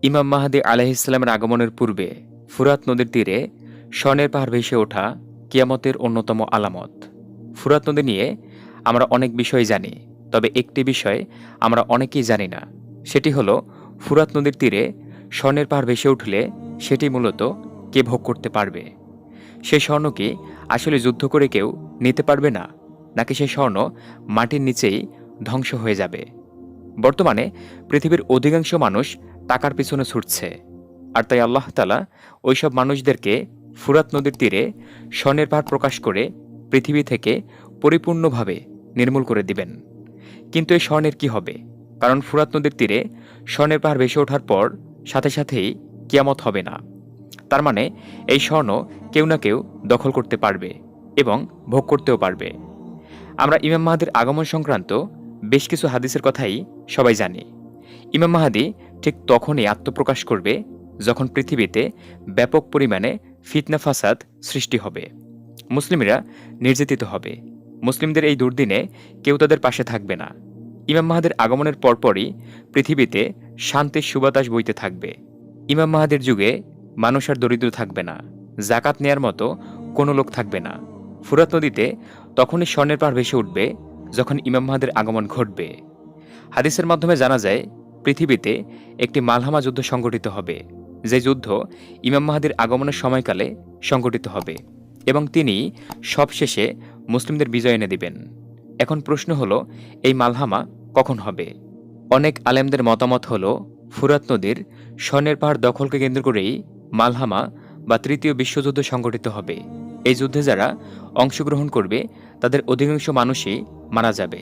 ইমাম মাহদী আলাইহিসসালামের আগমনের পূর্বে ফুরাত নদীর তীরে স্বর্ণের পাহাড় ভেসে ওঠা কিয়ামতের অন্যতম আলামত। ফুরাত নদী নিয়ে আমরা অনেক বিষয় জানি, তবে একটি বিষয় আমরা অনেকেই জানি না। সেটি হলো ফুরাত নদীর তীরে স্বর্ণের পাহাড় ভেসে উঠলে সেটি মূলত কে ভোগ করতে পারবে। সে স্বর্ণ কি আসলে যুদ্ধ করে কেউ নিতে পারবে না, নাকি সে স্বর্ণ মাটির নিচেই ধ্বংস হয়ে যাবে? বর্তমানে পৃথিবীর অধিকাংশ মানুষ টাকার পিছনে ছুটছে, আর তাই আল্লাহ তাআলা ওইসব মানুষদেরকে ফুরাত নদীর তীরে স্বর্ণের পাহাড় প্রকাশ করে পৃথিবী থেকে পরিপূর্ণভাবে নির্মূল করে দিবেন। কিন্তু এই স্বর্ণের কি হবে? কারণ ফুরাত নদীর তীরে স্বর্ণের পাহাড় ভেসে ওঠার পর সাথে সাথেই কিয়ামত হবে না। তার মানে এই স্বর্ণ কেউ না কেউ দখল করতে পারবে এবং ভোগ করতেও পারবে। আমরা ইমাম মাহদীর আগমন সংক্রান্ত বেশ কিছু হাদিসের কথাই সবাই জানি। ইমাম মাহদী ঠিক তখনই আত্মপ্রকাশ করবে যখন পৃথিবীতে ব্যাপক পরিমাণে ফিতনা ফাসাদ সৃষ্টি হবে, মুসলিমরা নির্যাতিত হবে। মুসলিমদের এই দুর্দিনে কেউ তাদের পাশে থাকবে না। ইমাম মাহদীর আগমনের পরপরই পৃথিবীতে শান্তির সুবাতাস বইতে থাকবে। ইমাম মাহদীর যুগে মানুষ আর দরিদ্র থাকবে না, জাকাত নেয়ার মতো কোনো লোক থাকবে না। ফুরাত নদীতে তখনই স্বর্ণের পাহাড় ভেসে উঠবে যখন ইমাম মাহদীর আগমন ঘটবে। হাদিসের মাধ্যমে জানা যায় পৃথিবীতে একটি মালহামা যুদ্ধ সংঘটিত হবে, যে যুদ্ধ ইমাম মাহদীর আগমনের সময়কালে সংঘটিত হবে এবং তিনি সবশেষে মুসলিমদের বিজয় এনে দিবেন। এখন প্রশ্ন হলো, এই মালহামা কখন হবে? অনেক আলেমদের মতামত হল ফুরাত নদীর স্বর্ণের পাহাড় দখলকে কেন্দ্র করেই মালহামা বা তৃতীয় বিশ্বযুদ্ধ সংঘটিত হবে। এই যুদ্ধে যারা অংশগ্রহণ করবে তাদের অধিকাংশ মানুষই মারা যাবে।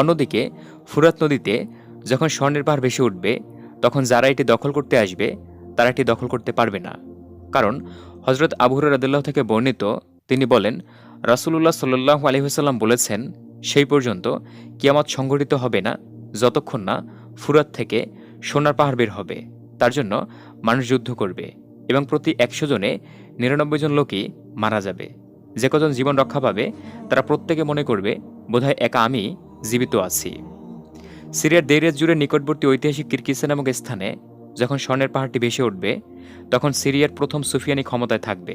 অন্যদিকে ফুরাত নদীতে যখন স্বর্ণের পাহাড় ভেসে উঠবে তখন যারা এটি দখল করতে আসবে তারা এটি দখল করতে পারবে না। কারণ হজরত আবু হুরায়রা রাদিয়াল্লাহু থেকে বর্ণিত, তিনি বলেন, রাসূলুল্লাহ সাল্লাল্লাহু আলাইহি ওয়াসাল্লাম বলেছেন, সেই পর্যন্ত কিয়ামত সংঘটিত হবে না যতক্ষণ না ফুরাত থেকে সোনার পাহাড় বের হবে। তার জন্য মানুষ যুদ্ধ করবে এবং প্রতি ১০০ জনে ৯৯ জন লোকই মারা যাবে। যে কজন জীবন রক্ষা পাবে তারা প্রত্যেকে মনে করবে বোধহয় একা আমি জীবিত আছি। সিরিয়ার দেইর জুড়ে নিকটবর্তী ঐতিহাসিক কিরকিসা নামক স্থানে যখন স্বর্ণের পাহাড়টি ভেসে উঠবে তখন সিরিয়ার প্রথম সুফিয়ানি ক্ষমতায় থাকবে।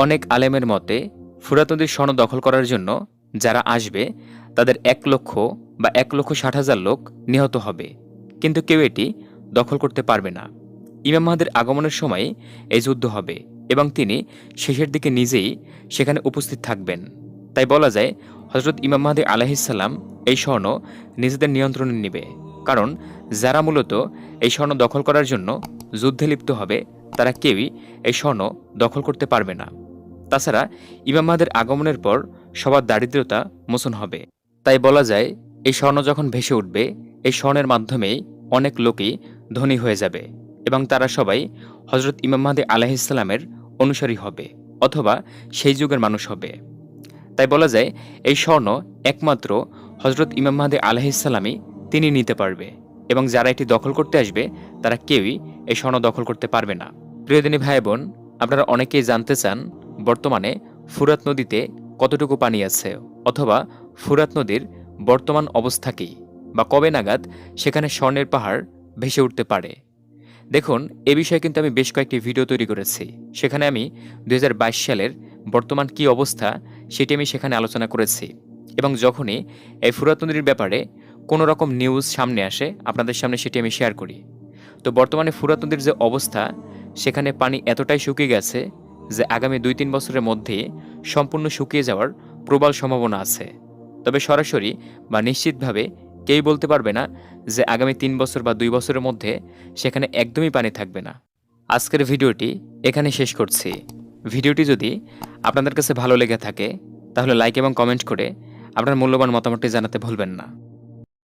অনেক আলেমের মতে ফুরাত নদীর স্বর্ণ দখল করার জন্য যারা আসবে তাদের ১,০০,০০০ বা ১,৬০,০০০ লোক নিহত হবে, কিন্তু কেউ এটি দখল করতে পারবে না। ইমাম মাহদীর আগমনের সময় এই যুদ্ধ হবে এবং তিনি শেষের দিকে নিজেই সেখানে উপস্থিত থাকবেন। তাই বলা যায় হজরত ইমাম মাহদী আলাইহিসসালাম এই স্বর্ণ নিজেদের নিয়ন্ত্রণে নেবে, কারণ যারা মূলত এই স্বর্ণ দখল করার জন্য যুদ্ধে লিপ্ত হবে তারা কেউই এই স্বর্ণ দখল করতে পারবে না। তাছাড়া ইমাম মাহদীর আগমনের পর সবার দারিদ্রতা মোচন হবে। তাই বলা যায় এই স্বর্ণ যখন ভেসে উঠবে এই স্বর্ণের মাধ্যমেই অনেক লোকই ধনী হয়ে যাবে এবং তারা সবাই হজরত ইমাম মাহদী আলাইহিসসালামের অনুসারী হবে অথবা সেই যুগের মানুষ হবে। তাই বলা যায় এই স্বর্ণ একমাত্র হজরত ইমাম মাহদী আলাইহিসসালামই তিনি নিতে পারবে এবং যারা এটি দখল করতে আসবে তারা কেউই এই স্বর্ণ দখল করতে পারবে না। প্রিয়দিনী ভাই বোন, আপনারা অনেকেই জানতে চান বর্তমানে ফুরাত নদীতে কতটুকু পানি আছে অথবা ফুরাত নদীর বর্তমান অবস্থা কী বা কবে নাগাদ সেখানে স্বর্ণের পাহাড় ভেসে উঠতে পারে। দেখুন, এ বিষয়ে কিন্তু আমি বেশ কয়েকটি ভিডিও তৈরি করেছি। সেখানে আমি ২০২২ সালের বর্তমান কী অবস্থা সেটি আমি সেখানে আলোচনা করেছি এবং যখনই এই ফুরাত নদীর ব্যাপারে কোনো রকম নিউজ সামনে আসে আপনাদের সামনে সেটি আমি শেয়ার করি। তো বর্তমানে ফুরাত নদীর যে অবস্থা, সেখানে পানি এতটাই শুকিয়ে গেছে যে আগামী ২-৩ বছরের মধ্যে সম্পূর্ণ শুকিয়ে যাওয়ার প্রবল সম্ভাবনা আছে। তবে সরাসরি বা নিশ্চিতভাবে কেউই বলতে পারবে না যে আগামী ৩ বছর বা ২ বছরের মধ্যে সেখানে একদমই পানি থাকবে না। আজকের ভিডিওটি এখানে শেষ করছি। ভিডিওটি যদি আপনাদের কাছে ভালো লেগে থাকে তাহলে লাইক এবং কমেন্ট করে আপনার মূল্যবান মতামতটি জানাতে ভুলবেন না।